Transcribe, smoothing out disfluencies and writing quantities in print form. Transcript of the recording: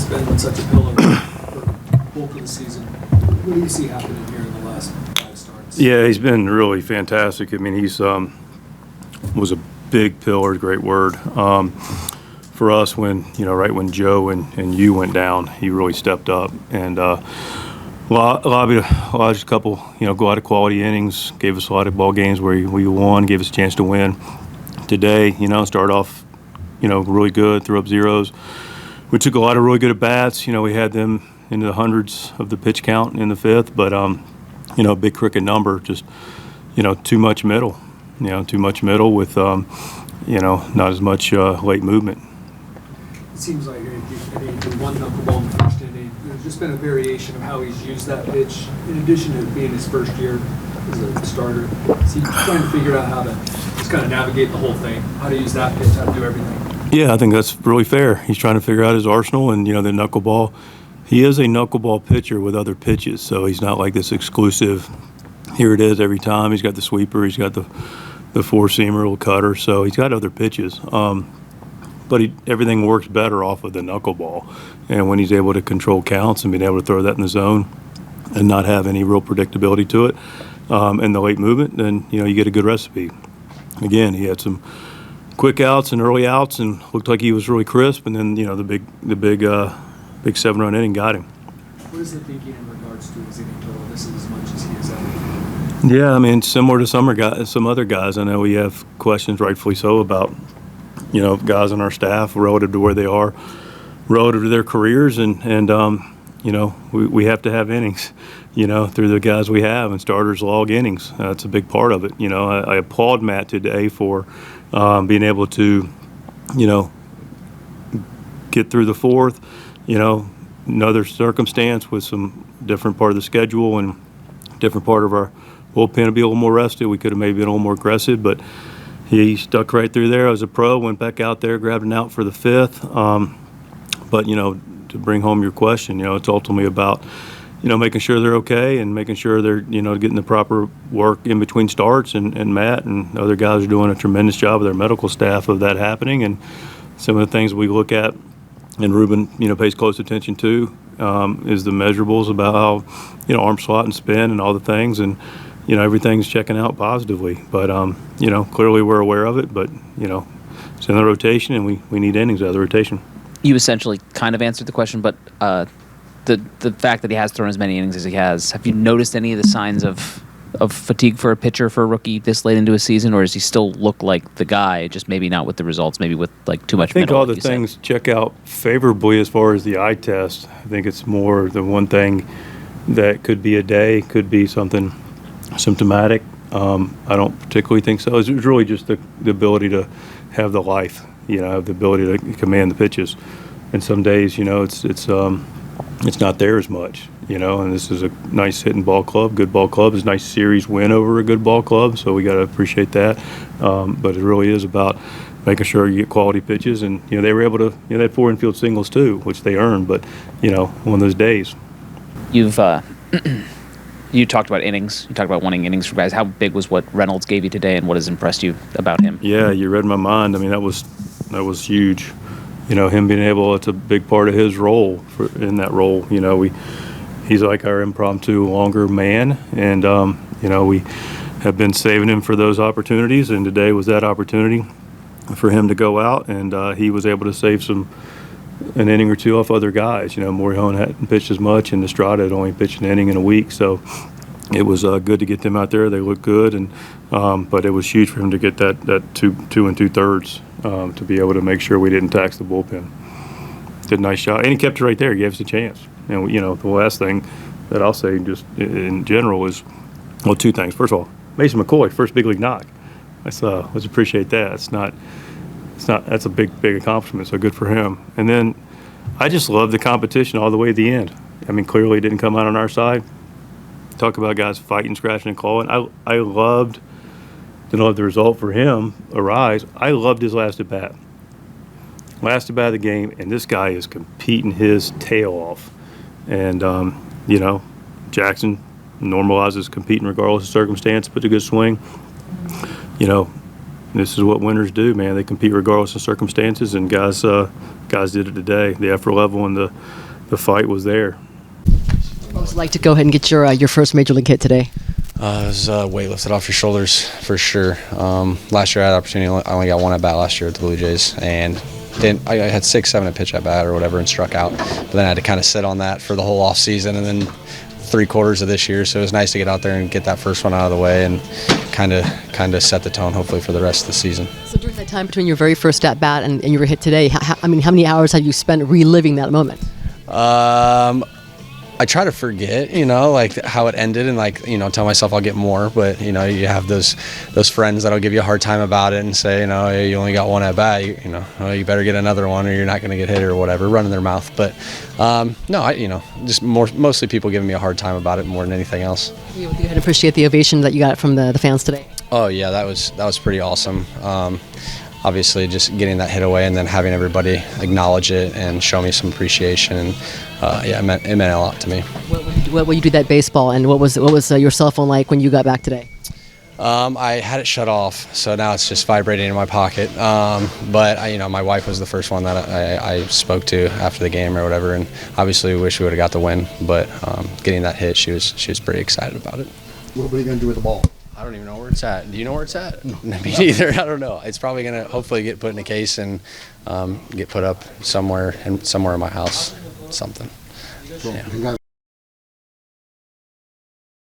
been such a pillar for bulk of the season. What do you see happening here in the last 5 starts? Yeah, he's been really fantastic. I mean, he's was a big pillar, great word, for us when, right when Joe and you went down, he really stepped up. And a couple, go out of quality innings, gave us a lot of ball games where we won, gave us a chance to win. Today, started off, really good, threw up zeros. We took a lot of really good at-bats. We had them into the hundreds of the pitch count in the 5th, but, a big cricket number, just, too much middle. Too much middle with, not as much late movement. It seems like the one knuckleball in the first inning, there's just been a variation of how he's used that pitch, in addition to being his first year as a starter. So he's trying to figure out how to just kind of navigate the whole thing, how to use that pitch, how to do everything. Yeah, I think that's really fair. He's trying to figure out his arsenal, and, the knuckleball. He is a knuckleball pitcher with other pitches, so he's not like this exclusive, here it is every time. He's got the sweeper, he's got the four-seamer, little cutter, so he's got other pitches. But everything works better off of the knuckleball. And when he's able to control counts and being able to throw that in the zone and not have any real predictability to it, and the late movement, then, you get a good recipe. Again, he had some quick outs and early outs and looked like he was really crisp, and then, the big 7-run inning got him. What is the thinking in regards to his inning total? This is as much as he is at. Yeah, I mean, similar to some other guys. I know we have questions, rightfully so, about, guys on our staff relative to where they are, relative to their careers, and we have to have innings, through the guys we have, and starters log innings. That's a big part of it. I applaud Matt today for being able to, get through the 4th, another circumstance with some different part of the schedule and different part of our bullpen to be a little more rested. We could have maybe been a little more aggressive, but he stuck right through there as a pro, went back out there, grabbed an out for the 5th. But, to bring home your question, it's ultimately about, making sure they're okay and making sure they're, getting the proper work in between starts. And Matt and other guys are doing a tremendous job with their medical staff of that happening. And some of the things we look at and Ruben, pays close attention to is the measurables about how, arm slot and spin and all the things. And, everything's checking out positively. But, clearly we're aware of it. But, it's in the rotation, and we need innings out of the rotation. You essentially kind of answered the question, but the fact that he has thrown as many innings as he has, have you noticed any of the signs of fatigue for a pitcher, for a rookie this late into a season, or does he still look like the guy, just maybe not with the results, maybe with like too much middle? I think all the things check out favorably as far as the eye test. I think it's more the one thing that could be a day, could be something symptomatic. I don't particularly think so. It's really just the ability to have the life, have the ability to command the pitches. And some days, it's not there as much, and this is a nice hitting ball club, good ball club. It's a nice series win over a good ball club, so we got to appreciate that. But it really is about making sure you get quality pitches, and, they were able to, they had 4 infield singles too, which they earned, but, one of those days. You've, you talked about innings. You talked about wanting innings for guys. How big was what Reynolds gave you today, and what has impressed you about him? Yeah, you read my mind. I mean, that was huge. Him being able, it's a big part of his role in that role. He's like our impromptu longer man, and, we have been saving him for those opportunities, and today was that opportunity for him to go out, and he was able to save an inning or two off other guys. Morihone hadn't pitched as much, and Estrada had only pitched an inning in a week, so it was good to get them out there. They looked good, and but it was huge for him to get that 2 2/3 to be able to make sure we didn't tax the bullpen. Did a nice job, and he kept it right there. He gave us a chance. And the last thing that I'll say, just in general, is 2 things. First of all, Mason McCoy, first big league knock. Let's appreciate that. That's a big accomplishment. So good for him. And then I just love the competition all the way to the end. I mean, clearly it didn't come out on our side. Talk about guys fighting, scratching, and clawing. I loved the result for him arise. I loved his last at bat. Last at bat of the game, and this guy is competing his tail off. And Jackson normalizes competing regardless of circumstance, puts a good swing. this is what winners do, man. They compete regardless of circumstances, and guys did it today. The effort level and the fight was there. What was it like to go ahead and get your first major league hit today? It was weight lifted off your shoulders for sure. Last year I had opportunity. I only got one at bat last year with the Blue Jays, and then I had 6, 7 at pitch at bat or whatever and struck out. But then I had to kind of sit on that for the whole off season and then 3/4 of this year. So it was nice to get out there and get that first one out of the way and kind of set the tone hopefully for the rest of the season. So during that time between your very first at bat and your hit today, how many hours have you spent reliving that moment? I try to forget, like how it ended and tell myself I'll get more. But, you have those friends that'll give you a hard time about it and say, hey, you only got one at bat, you better get another one or you're not going to get hit or whatever, running their mouth. But no, just mostly people giving me a hard time about it more than anything else. You go ahead and appreciate the ovation that you got from the fans today. Oh yeah, that was pretty awesome. Obviously, just getting that hit away and then having everybody acknowledge it and show me some appreciation, and it meant a lot to me. What will you do that baseball, and what was your cell phone like when you got back today? I had it shut off, so now it's just vibrating in my pocket. But my wife was the first one that I spoke to after the game or whatever, and obviously we wish we would have got the win. But getting that hit, she was pretty excited about it. What are you going to do with the ball? I don't even know where it's at. Do you know where it's at? No. Me neither. I don't know. It's probably going to hopefully get put in a case and get put up somewhere in my house, something. Cool. Yeah.